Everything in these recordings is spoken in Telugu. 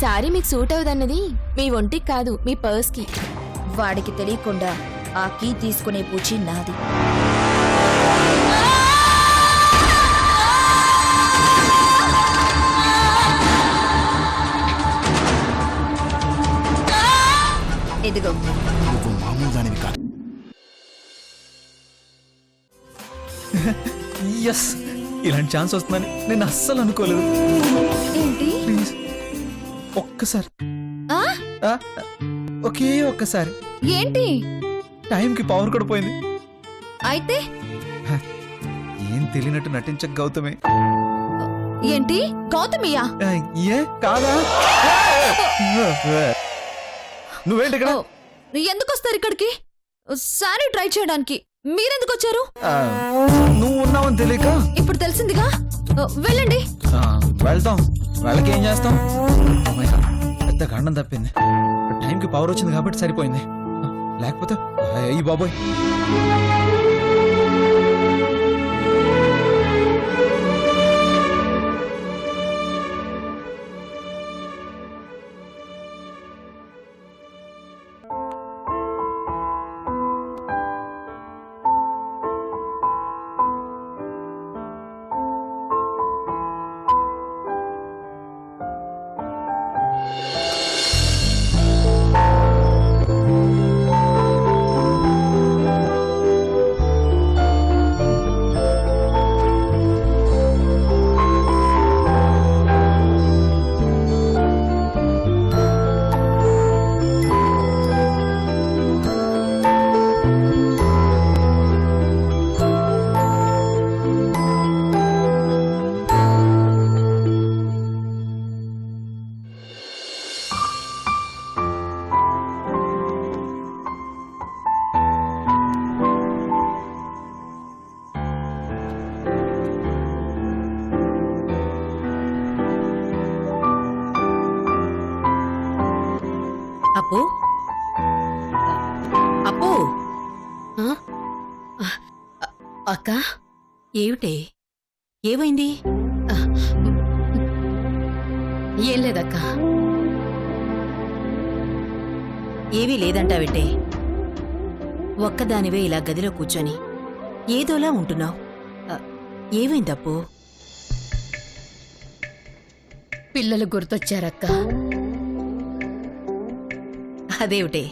సారీ మీకు సూట్ అవుదన్నది మీ ఒంటికి కాదు, మీ పర్స్ కి. వాడికి తెలియకుండా ఆ కీ తీసుకునే పూచి నాది. ఇదిగో. నువ్వు మామూలు దానివి కాదు. ఎస్, ఇలాంటి ఛాన్స్ వస్తుందని నేను అస్సలు అనుకోలేదు. ఏంటి? ప్లీజ్ ఒక్కసారి, ఒకే ఒక్కసారి. ఏంటి? టైంకి పవర్ కూడా పోయింది. అయితే ఏం తెలియనట్టు నటించక గౌతమే. ఏంటి? గౌతమియా? ఏ కాదా? నువ్వేంటి ఇక్కడ? ఎందుకు వస్తారు ఇక్కడికి? సారీ ట్రై చేయడానికి. మీరెందుకు వచ్చారు? నువ్వు ఉన్నావని తెలియక. ఇప్పుడు తెలిసిందిగా, వెళ్ళండి. వెళ్తాం, వాళ్ళకి ఏం చేస్తాం. పెద్ద గండం తప్పింది. టైంకి పవర్ వచ్చింది కాబట్టి సరిపోయింది, లేకపోతే అయ్యి బాబోయ్. అప్పు, అప్పు. అక్క, ఏమిటే? ఏమైంది? ఏం లేదక్క. ఏమీ లేదంటావిటే? ఒక్కదానివే ఇలా గదిలో కూర్చొని ఏదోలా ఉంటున్నావు. ఏమైందప్పు? పిల్లలు గుర్తొచ్చారక్క. అదేమిటే,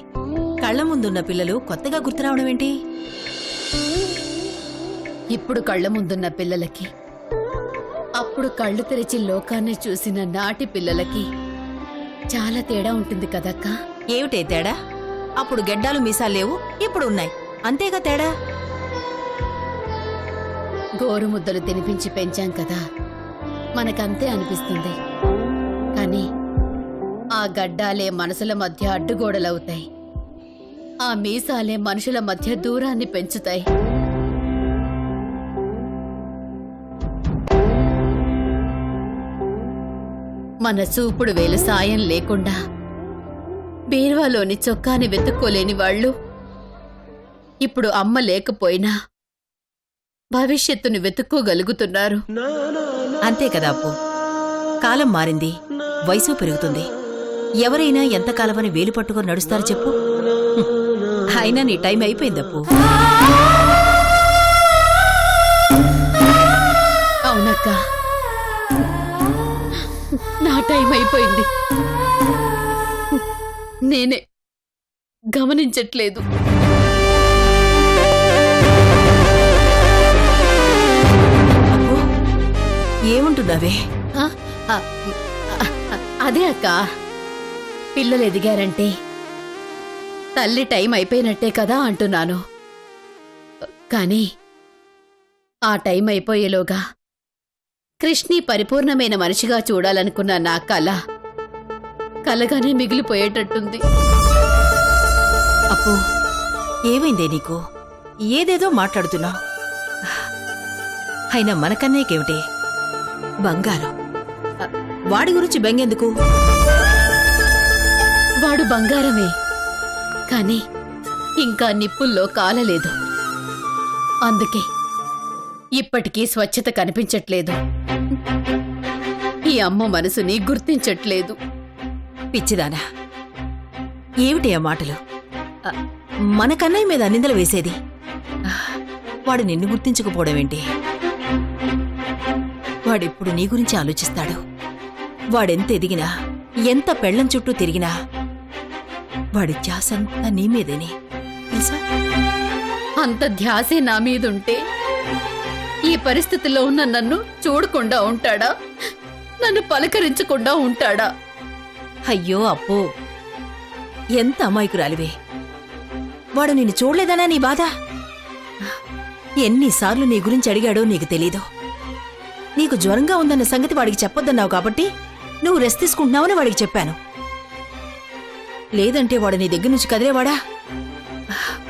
కళ్ళ ముందున్న పిల్లలు కొత్తగా గుర్తురావడం ఏంటి? ఇప్పుడు కళ్ళ ముందున్న పిల్లలకి, అప్పుడు కళ్ళు తెరిచి లోకాన్ని చూసిన నాటి పిల్లలకి చాలా తేడా ఉంటుంది కదక్కా. ఏమిటే తేడా? అప్పుడు గెడ్డాలు మీసాలు లేవు, ఇప్పుడు ఉన్నాయి, అంతేగా తేడా. గోరుముద్దలు తినిపించి పెంచాం కదా, మనకంతే అనిపిస్తుంది. కానీ ఆ గడ్డాలే మనసుల మధ్య అడ్డుగోడలవుతాయి. ఆ మీసాలే మనుషుల మధ్య దూరాన్ని పెంచుతాయి. మన చూపుడు వేలు సాయం లేకుండా బీర్వాలోని చొక్కాని వెతుక్కోలేని వాళ్ళు ఇప్పుడు అమ్మ లేకపోయినా భవిష్యత్తుని వెతుక్కోగలుగుతున్నారు. అంతే కదా అప్పు. కాలం మారింది, వయసు పెరుగుతుంది. ఎవరైనా ఎంతకాలమని వేలు పట్టుకొని నడుస్తారు చెప్పు? అయినా నీ టైం అయిపోయిందప్పు. అవునక్క, నా టైం అయిపోయింది. నేనే గమనించట్లేదు. ఏముంటున్నావే? అదే అక్క, పిల్లలు ఎదిగారంటే తల్లి టైం అయిపోయినట్టే కదా అంటున్నాను. కానీ ఆ టైం అయిపోయేలోగా కృష్ణి పరిపూర్ణమైన మనిషిగా చూడాలనుకున్న నా కలగానే మిగిలిపోయేటట్టుంది. అప్పు, ఏమైందే నీకు? ఏదేదో మాట్లాడుతున్నావు. అయినా మనకన్నేకేమిటి? బంగారం, వాడి గురించి బెంగెందుకు? వాడు బంగారమే, కానీ ఇంకా నిప్పుల్లో కాలలేదు. అందుకే ఇప్పటికీ స్వచ్ఛత కనిపించట్లేదు. ఈ అమ్మ మనసుని గుర్తించట్లేదు. పిచ్చిదానా ఏమిటి ఆ మాటలు? ఆ, మన కన్నయ్య మీద నిందలు వేసేది. ఆ, వాడు నిన్ను గుర్తించకపోవడం ఏంటి? వాడెప్పుడు నీ గురించి ఆలోచిస్తాడు. వాడెంత ఎదిగినా, ఎంత పెళ్లం చుట్టూ తిరిగినా వాడి ధ్యాసంతా నీ మీదేనే తెలుసా? అంత ధ్యాసే నా మీదుంటే ఈ పరిస్థితిలో ఉన్న నన్ను చూడకుండా ఉంటాడా? నన్ను పలకరించకుండా ఉంటాడా? అయ్యో అప్పో, ఎంత అమాయకురాలివే. వాడు నిన్ను చూడలేదనా నీ బాధ? ఎన్నిసార్లు నీ గురించి అడిగాడో నీకు తెలీదు. నీకు జ్వరంగా ఉందన్న సంగతి వాడికి చెప్పొద్దన్నావు కాబట్టి నువ్వు రెస్ట్ తీసుకుంటున్నావని వాడికి చెప్పాను. లేదంటే వాడు నీ దగ్గర నుంచి కదిలేవాడా?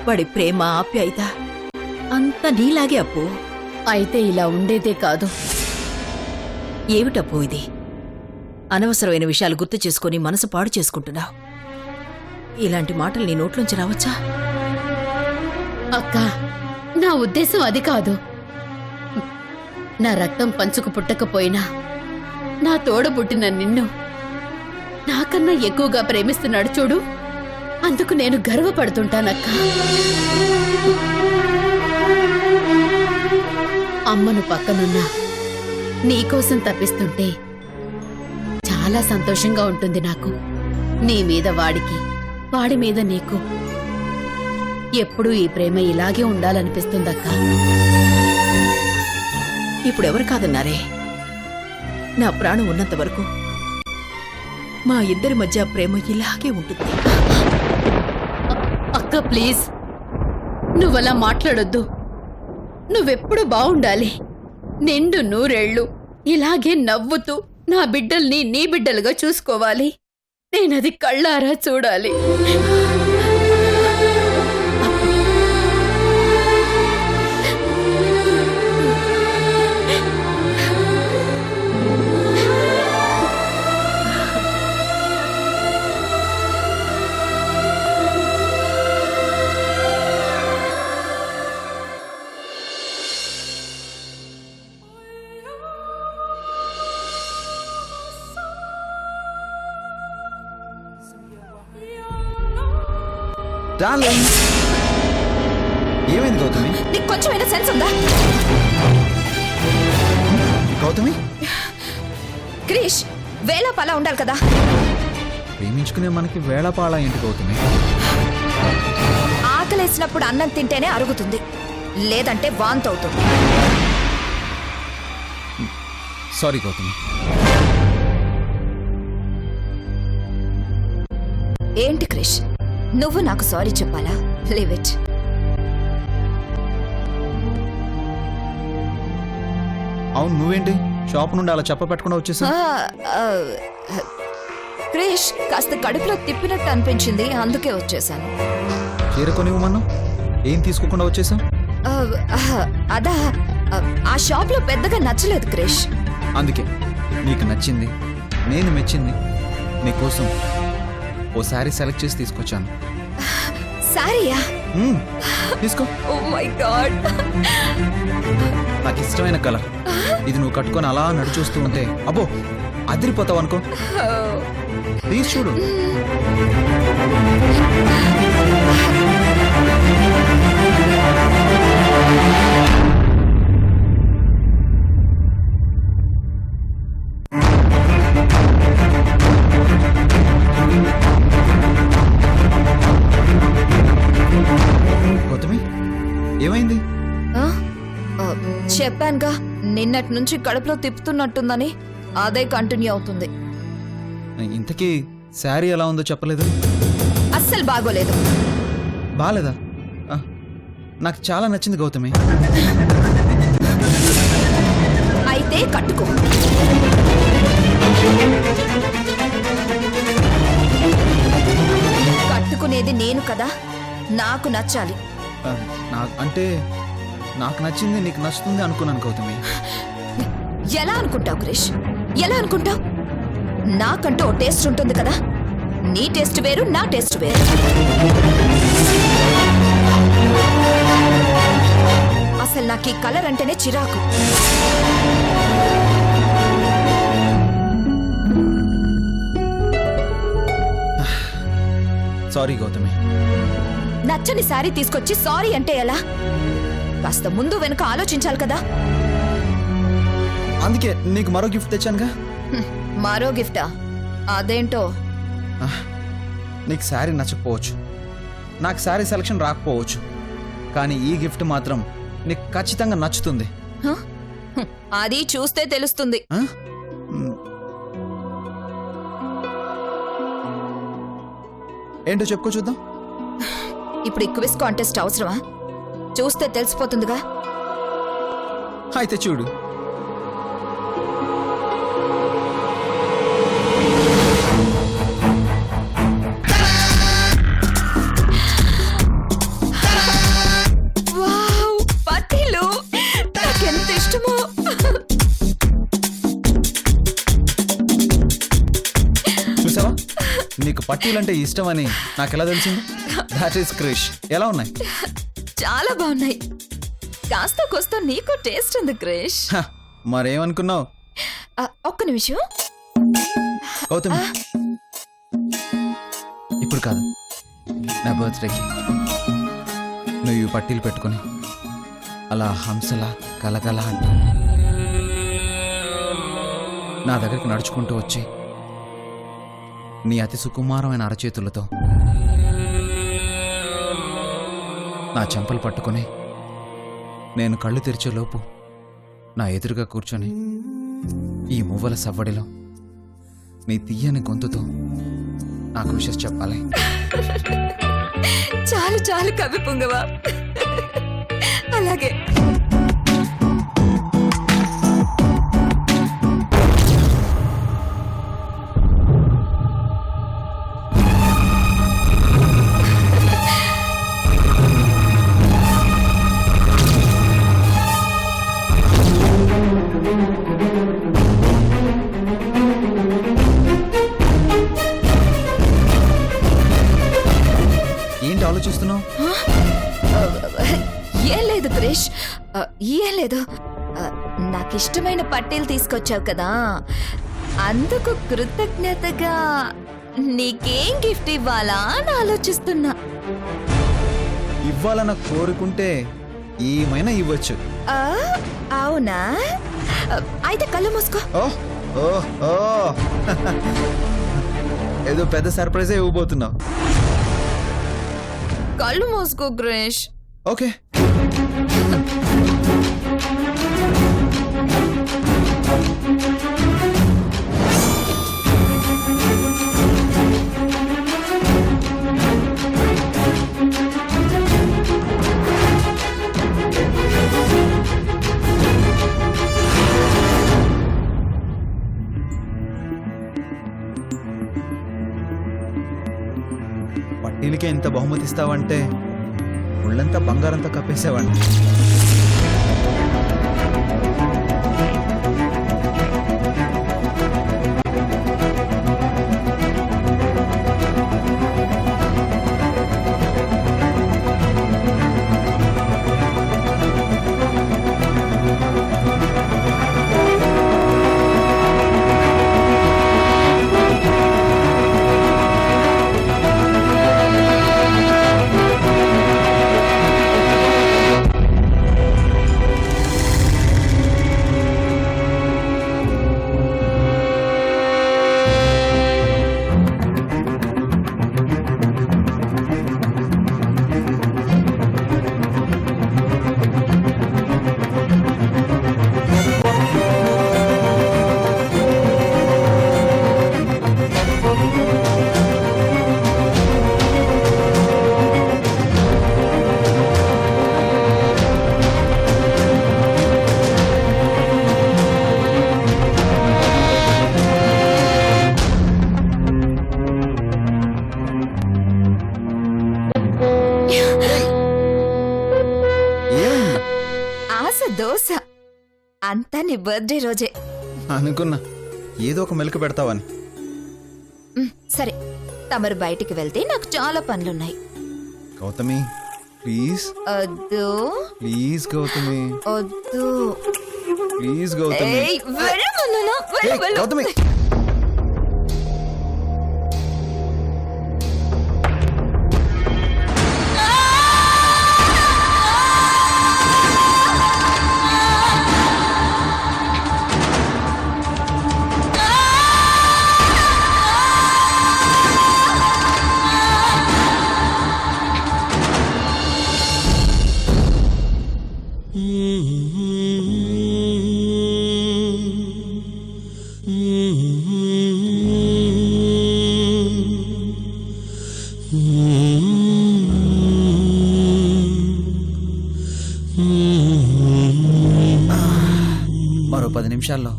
వాడి ప్రేమ, ఆప్యాయత అంతా నీలాగే అప్పు. అయితే ఇలా ఉండేదే కాదు. ఏమిటప్పు ఇది? అనవసరమైన విషయాలు గుర్తు చేసుకుని మనసు పాడు చేసుకుంటున్నావు. ఇలాంటి మాటలు నీ నోట్లోంచి రావచ్చా? అక్క, నా ఉద్దేశం అది కాదు. నా రక్తం పంచుకు పుట్టకపోయినా నా తోడబుట్టిన నిన్ను నాకన్నా ఎక్కువగా ప్రేమిస్తున్నాడు చూడు, అందుకు నేను గర్వపడుతుంటానక్క. అమ్మను పక్కనున్నా నీకోసం తప్పిస్తుంటే చాలా సంతోషంగా ఉంటుంది నాకు. నీ మీద వాడికి, వాడి మీద నీకు ఎప్పుడూ ఈ ప్రేమ ఇలాగే ఉండాలనిపిస్తుందక్కా. ఇప్పుడెవరు కాదన్నారే? నా ప్రాణం ఉన్నంత వరకు మా ఇద్దరి మధ్య ప్రేమ ఇలాగే ఉంటుంది. అక్క ప్లీజ్, నువ్వలా మాట్లాడొద్దు. నువ్వెప్పుడు బావుండాలి, నిండు నూరేళ్లు ఇలాగే నవ్వుతూ నా బిడ్డల్ని నీ బిడ్డలుగా చూసుకోవాలి. నేనది కళ్ళారా చూడాలి. డార్లింగ్, ఏమైంది గౌతమి? నీకు కొంచెమైనా సెన్స్ ఉందా? గౌతమి, క్రిష్, వేళ పలా ఉండాలి కదా. ప్రేమించుకునే మనకి వేళపాళ ఏంటి గౌతమి? ఆకలేసినప్పుడు అన్నం తింటేనే అరుగుతుంది, లేదంటే వాంతి అవుతుంది. సారీ గౌతమి. ఏంటి క్రిష్, నువ్వు నాకు సారీ చెప్పాలా? Leave it. అవును, నువ్వేంటి షాప్ నుండి అలా చెప్ప పెట్టకుండా వచ్చేసా? క్రిష్, కాస్త కడుపులో తిప్పినట్టు అనిపించింది, అందుకే వచ్చేసాను. చీర కొనివ్వమన్నా ఏం తీసుకోకుండా వచ్చేసా? అదా, ఆ షాప్ లో పెద్దగా నచ్చలేదు క్రిష్. అందుకే నీకు నచ్చింది, నేను మెచ్చింది నీకోసం ఓ శారీ సెలెక్ట్ చేసి తీసుకొచ్చాను. సారీయా? తీసుకో. ఓ మై గాడ్, నాకు ఇష్టమైన కలర్ ఇది. నువ్వు కట్టుకొని అలా నడిచూస్తూ ఉంటే అబ్బో అదిరిపోతావు అనుకో. ప్లీజ్ చూడు. గౌతమి, ఏమైంది? చెప్పానుగా నిన్నటి నుంచి కడుపులో తిప్పుతున్నట్టుందని, అదే కంటిన్యూ అవుతుంది. ఇంతకీ శారీ ఎలా ఉందో చెప్పలేదు. అస్సలు బాగోలేదు. బాలేదా? నాకు చాలా నచ్చింది గౌతమి. అయితే కట్టుకో. కట్టుకునేది నేను కదా, నాకు నచ్చాలి. అంటే నాకు నచ్చింది నీకు నచ్చుతుంది అనుకున్నాను గౌతమి. ఎలా అనుకుంటావు క్రిష్, ఎలా అనుకుంటావు? నాకంటూ ఓ టేస్ట్ ఉంటుంది కదా. నీ టేస్ట్ వేరు, నా టేస్ట్ వేరు. అసలు నాకు ఈ కలర్ అంటేనే చిరాకు. సారీ గౌతమి. నచ్చని శారీ తీసుకొచ్చి సారీ అంటే ఎలా? కాస్త ముందు వెనుక ఆలోచించాలి కదా. అందుకే నీకు మరో గిఫ్ట్ తెచ్చానుగా. మరో గిఫ్టా? అదేంటో. నీకు శారీ నచ్చకపోవచ్చు, నాకు శారీ సెలక్షన్ రాకపోవచ్చు, కానీ ఈ గిఫ్ట్ మాత్రం నీకు ఖచ్చితంగా నచ్చుతుంది. హ? అది చూస్తే తెలుస్తుంది. ఆ? ఏంటో చెప్పుకో చూద్దాం. ఇప్పుడు ఈ క్విజ్ కాంటెస్ట్ అవసరమా? చూస్తే తెలిసిపోతుందిగా. అయితే చూడు. వావ్, పట్టీలు నాకెంత ఇష్టమో. చూసావా, నీకు పట్టీలంటే ఇష్టం అని నాకెలా తెలిసింది? That is Krish. ఎలా ఉన్నాయి? చాలా బాగున్నాయి. కాస్త కోస్త నీకు టేస్ట్ ఉంది క్రిష్. హ, మరేమనుకున్నావు? ఒక్క నిమిషం. గౌతమి, ఇప్పుడు కాదు, నా బర్త్డేకి నువ్వు ఈ పట్టీలు పెట్టుకుని అలా హంసలా కలకల అంటూ నా దగ్గరికి నడుచుకుంటూ వచ్చి నీ అతి సుకుమారమైన అరచేతులతో నా చెంపలు పట్టుకుని నేను కళ్ళు తెరిచేలోపు నా ఎదురుగా కూర్చొని ఈ మువ్వల సవ్వడిలో నీ తీయని గొంతుతో నాకు విషయం చెప్పాలి. చాలు చాలు కవి పుంగవా. అలాగే. ఏంటి ఆలోచిస్తున్నావు? ఏం లేదు క్రిష్, ఏం లేదు. నాకిష్టమైన పట్టీలు తీసుకొచ్చావు కదా, అందుకు కృతజ్ఞతగా నీకేం గిఫ్ట్ ఇవ్వాలా అని ఆలోచిస్తున్నా. ఇవ్వాలన్న కోరుకుంటే ఏమైనా ఇవ్వచ్చు. అవునా? అయితే కళ్ళు మూసుకో. ఓహ్ ఓహ్ ఓ ఏదో పెద్ద సర్ప్రైజే ఇవ్వబోతున్నావు. కళ్ళు మూసుకో క్రిష్. ఓకే. పట్టీలకే ఎంత బహుమతి ఇస్తావంటే ఒళ్ళంతా బంగారంతో కప్పేసేవాడిని. దోశ అంతా నీ బర్త్డే రోజే అనుకున్నా ఏదో ఒక మెలకు పెడతావని. సరే, తమరు బయటికి వెళ్తే నాకు చాలా పనులున్నాయి. గౌతమి ప్లీజ్. వద్దు ప్లీజ్ గౌతమి. వద్దు. ప్లీజ్ గౌతమి. ఏయ్, వెళ్ళమన్నానా? వెళ్ళు, వెళ్ళు. గౌతమి నిమిషాల్లో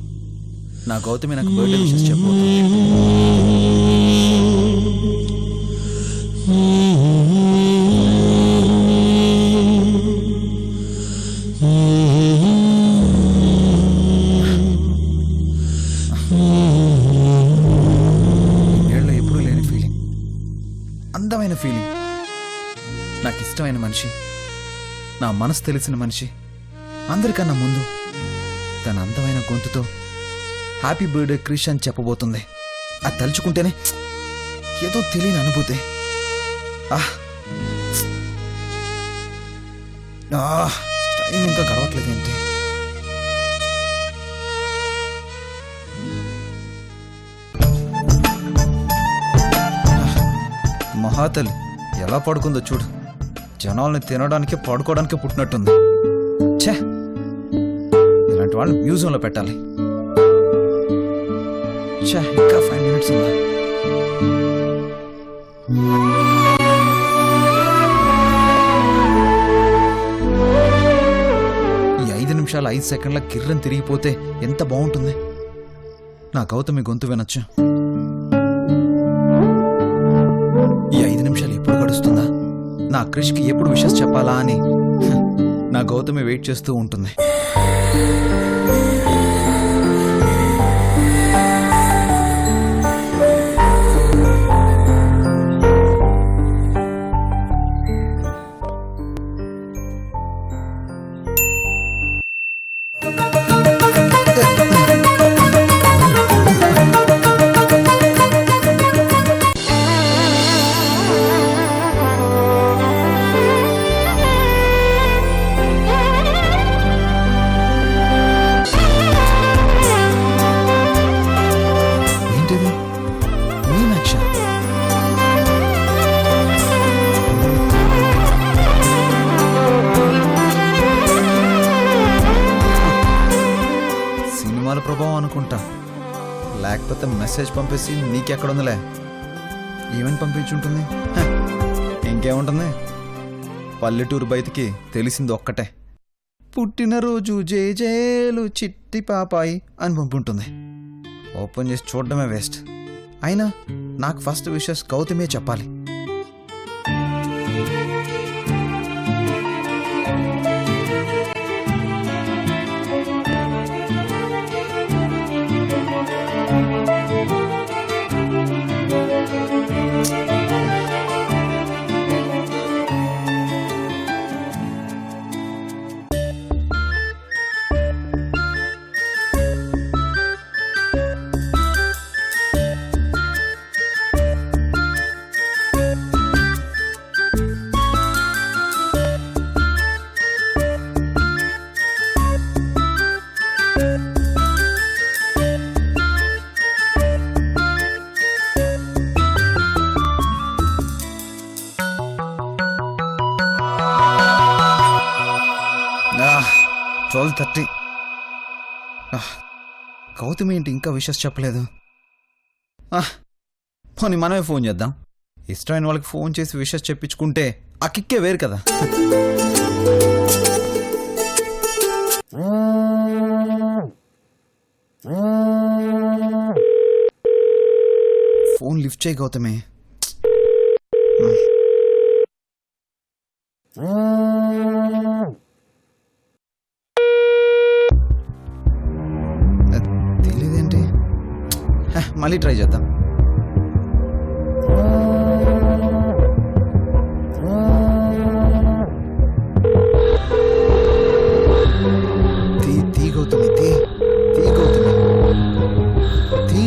నా గౌతమి నాకు బర్త్డే విషెస్ చెప్పబోతుంది. ఏళ్ళలో ఎప్పుడూ లేని ఫీలింగ్, అందమైన ఫీలింగ్. నాకు ఇష్టమైన మనిషి, నా మనసు తెలిసిన మనిషి, అందరికన్నా ముందు తన అందమైన గొంతుతో హ్యాపీ బర్త్డే క్రిష్ అని చెప్పబోతుంది. అది తలుచుకుంటేనే ఏదో తెలియని అనుభూతి. టైం ఇంకా గడవట్లేదు ఏంటి? మహాతల్లి ఎలా పడుకుందో చూడు. జనాల్ని తినడానికి పడుకోవడానికి పుట్టినట్టుంది. ఛే, ఇలాంటి వాళ్ళని మ్యూజియంలో పెట్టాలి. ఛే, ఇంకా 5 minutes ఉందా? ఈ 5 నిమిషాలు 5 సెకండ్ల కిర్రని తిరిగిపోతే ఎంత బాగుంటుంది. నా గౌతమి గొంతు వినొచ్చు. ఈ 5 నిమిషాలు ఎప్పుడు గడుస్తుందా, నా క్రిష్కి ఎప్పుడు విషెస్ చెప్పాలా అని నా గౌతమి వెయిట్ చేస్తూ ఉంటుంది. ప్రభావం అనుకుంటా, లేకపోతే మెసేజ్ పంపేసి నీకెక్కడుందిలే ఏమని పంపించుంటుంది. ఇంకేముంటుంది, పల్లెటూరు బయటికి తెలిసింది ఒక్కటే, పుట్టినరోజు జేజేలు చిట్టి పాపాయి అని పంపుంటుంది. ఓపెన్ చేసి చూడడమే వేస్ట్. అయినా నాకు ఫస్ట్ విషెస్ గౌతమే చెప్పాలి. ట్వెల్వ్ 30. గౌతమి ఏంటి ఇంకా విషెస్ చెప్పలేదు? పోనీ మనమే ఫోన్ చేద్దాం. ఇష్టమైన వాళ్ళకి ఫోన్ చేసి విషెస్ చెప్పించుకుంటే ఆ కిక్కే వేరు కదా. ఫోన్ లిఫ్ట్ చేయి గౌతమి. తెలియదేంటి, మళ్ళీ ట్రై చేద్దాం. తీ గౌతమి, తీ గౌతమి, తీ.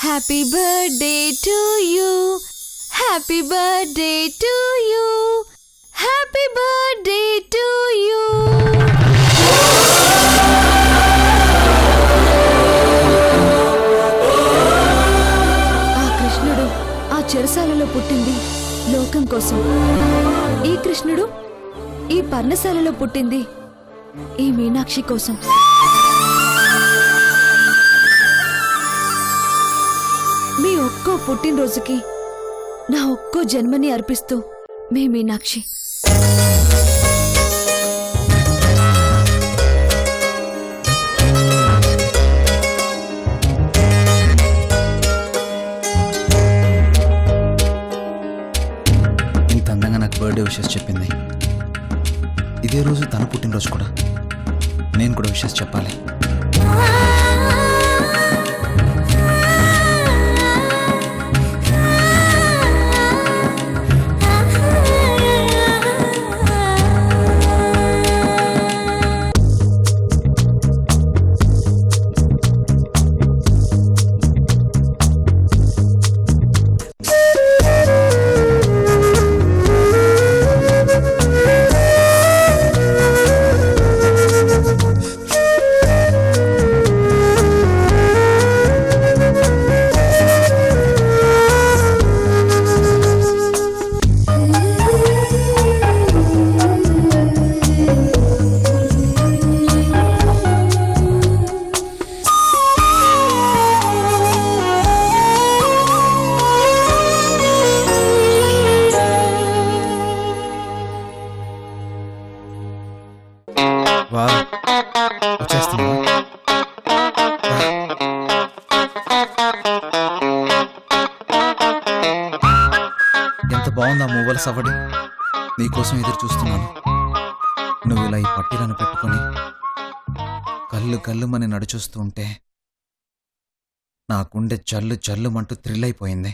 Happy birthday to you. Happy birthday to you. Happy birthday to you. కృష్ణుడు ఆ చెరసాలలో పుట్టింది లోకం కోసం, ఈ కృష్ణుడు ఈ పర్ణశాలలో పుట్టింది ఈ మీనాక్షి కోసం. మీ ఒక్కో పుట్టినరోజుకి నా ఒక్కో జన్మని అర్పిస్తూ మీ మీనాక్షి. ఇంత అందంగా నాకు బర్త్డే విషెస్ చెప్పింది. ఇదే రోజు తన పుట్టినరోజు కూడా. నేను కూడా విషెస్ చెప్పాలి. వా వచ్చేస్తున్నా. ఎంత బాగుందా మూవల సవడి. నీకోసం ఎదురు చూస్తున్నాను. నువ్వు ఇలా ఈ పట్టీలను పెట్టుకొని కళ్ళు కళ్ళుమని నడుచూస్తూ ఉంటే నా గుండె జల్లు జల్లుమంటూ థ్రిల్ అయిపోయింది.